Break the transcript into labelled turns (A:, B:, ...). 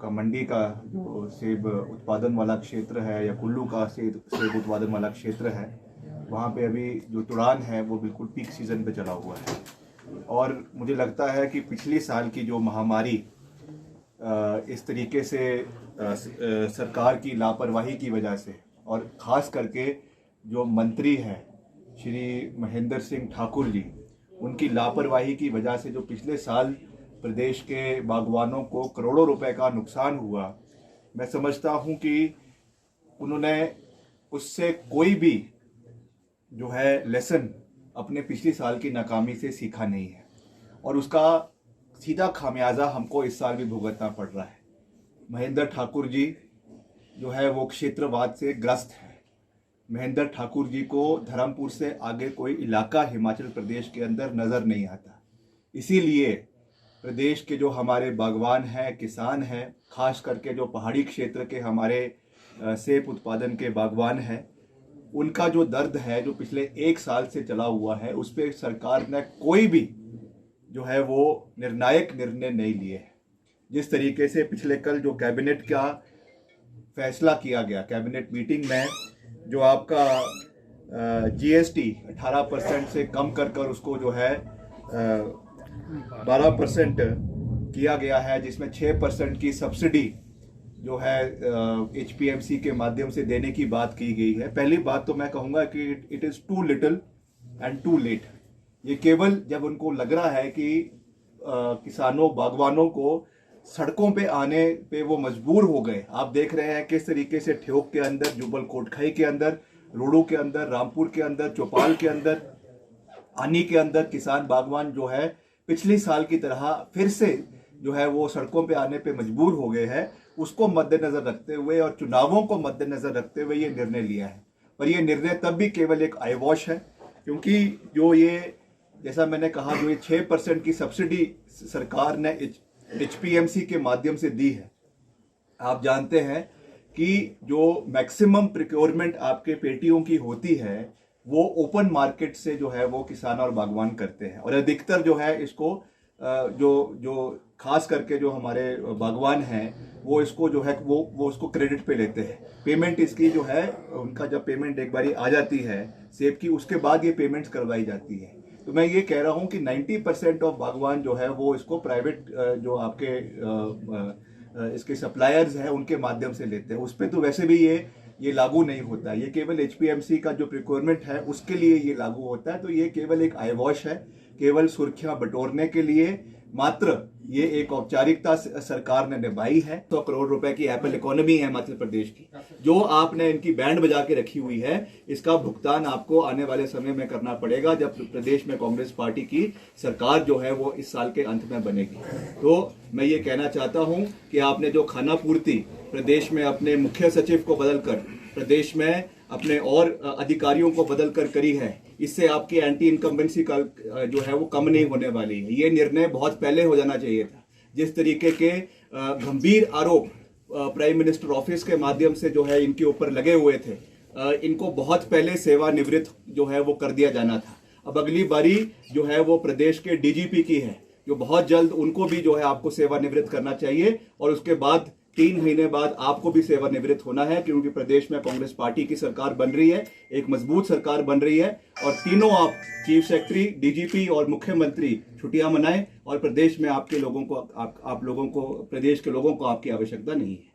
A: आपका मंडी का जो सेब उत्पादन वाला क्षेत्र है या कुल्लू का सेब उत्पादन वाला क्षेत्र है, वहाँ पे अभी जो तुड़ान है वो बिल्कुल पीक सीज़न पे चला हुआ है। और मुझे लगता है कि पिछली साल की जो महामारी इस तरीके से सरकार की लापरवाही की वजह से, और ख़ास करके जो मंत्री हैं श्री महेंद्र सिंह ठाकुर जी, उनकी लापरवाही की वजह से जो पिछले साल प्रदेश के बागवानों को करोड़ों रुपए का नुकसान हुआ, मैं समझता हूं कि उन्होंने उससे कोई भी जो है लेसन अपने पिछली साल की नाकामी से सीखा नहीं है, और उसका सीधा खामियाजा हमको इस साल भी भुगतना पड़ रहा है। महेंद्र ठाकुर जी जो है वो क्षेत्रवाद से ग्रस्त है। महेंद्र ठाकुर जी को धर्मपुर से आगे कोई इलाका हिमाचल प्रदेश के अंदर नज़र नहीं आता। इसीलिए प्रदेश के जो हमारे बागवान हैं, किसान हैं, खास करके जो पहाड़ी क्षेत्र के हमारे सेब उत्पादन के बागवान हैं, उनका जो दर्द है जो पिछले 1 साल से चला हुआ है, उस पर सरकार ने कोई भी जो है वो निर्णायक निर्णय नहीं लिए हैं। जिस तरीके से पिछले कल जो कैबिनेट का फैसला किया गया, कैबिनेट मीटिंग में जो आपका जीएसटी 18% से कम कर उसको जो है 12% किया गया है, जिसमें 6% की सब्सिडी जो है एचपीएमसी के माध्यम से देने की बात की गई है। पहली बात तो मैं कहूँगा कि it is too little and too late. ये केवल जब उनको लग रहा है कि किसानों बागवानों को सड़कों पे आने पे वो मजबूर हो गए। आप देख रहे हैं किस तरीके से ठियोग के अंदर, जुब्बल कोटखाई के अंदर, रोडू के अंदर, रामपुर के अंदर, चौपाल के अंदर, आनी के अंदर किसान बागवान जो है पिछली साल की तरह फिर से जो है वो सड़कों पे आने पे मजबूर हो गए हैं। उसको मद्देनजर रखते हुए और चुनावों को मद्देनजर रखते हुए ये निर्णय लिया है। पर ये निर्णय तब भी केवल एक आई वॉश है, क्योंकि जो ये जैसा मैंने कहा जो ये 6% की सब्सिडी सरकार ने एचपीएमसी के माध्यम से दी है। आप जानते हैं कि जो मैक्सिमम प्रिक्योरमेंट आपके पेटियों की होती है वो ओपन मार्केट से जो है वो किसान और बागवान करते हैं, और अधिकतर जो है इसको जो खास करके जो हमारे बागवान हैं वो इसको जो है वो उसको क्रेडिट पे लेते हैं। पेमेंट इसकी जो है उनका जब पेमेंट एक बारी आ जाती है सेब की, उसके बाद ये पेमेंट्स करवाई जाती है। तो मैं ये कह रहा हूँ कि 90% ऑफ बागवान जो है वो इसको प्राइवेट जो आपके इसके सप्लायर्स हैं उनके माध्यम से लेते हैं। उस पर तो वैसे भी ये लागू नहीं होता है, ये केवल एचपीएमसी का जो प्रिक्योरमेंट है उसके लिए ये लागू होता है। तो ये केवल एक आई वॉश है, केवल सुर्खियां बटोरने के लिए मात्र ये एक औपचारिकता सरकार ने निभाई है। 100 करोड़ रुपए की एप्पल इकोनॉमी है हिमाचल प्रदेश की, जो आपने इनकी बैंड बजा के रखी हुई है, इसका भुगतान आपको आने वाले समय में करना पड़ेगा जब प्रदेश में कांग्रेस पार्टी की सरकार जो है वो इस साल के अंत में बनेगी। तो मैं ये कहना चाहता हूँ कि आपने जो खाना पूर्ति प्रदेश में अपने मुख्य सचिव को बदलकर प्रदेश में अपने और अधिकारियों को बदलकर करी है, इससे आपकी एंटी इनकम्बेंसी का जो है वो कम नहीं होने वाली है। ये निर्णय बहुत पहले हो जाना चाहिए था। जिस तरीके के गंभीर आरोप प्राइम मिनिस्टर ऑफिस के माध्यम से जो है इनके ऊपर लगे हुए थे, इनको बहुत पहले सेवानिवृत्त जो है वो कर दिया जाना था। अब अगली बारी जो है वो प्रदेश के डीजीपी की है, जो बहुत जल्द उनको भी जो है आपको सेवानिवृत्त करना चाहिए, और उसके बाद 3 महीने बाद आपको भी सेवानिवृत्त होना है, क्योंकि प्रदेश में कांग्रेस पार्टी की सरकार बन रही है, एक मजबूत सरकार बन रही है। और तीनों आप चीफ सेक्रेटरी, डीजीपी और मुख्यमंत्री छुट्टियां मनाएं, और प्रदेश में आपके लोगों को आप लोगों को प्रदेश के लोगों को आपकी आवश्यकता नहीं है।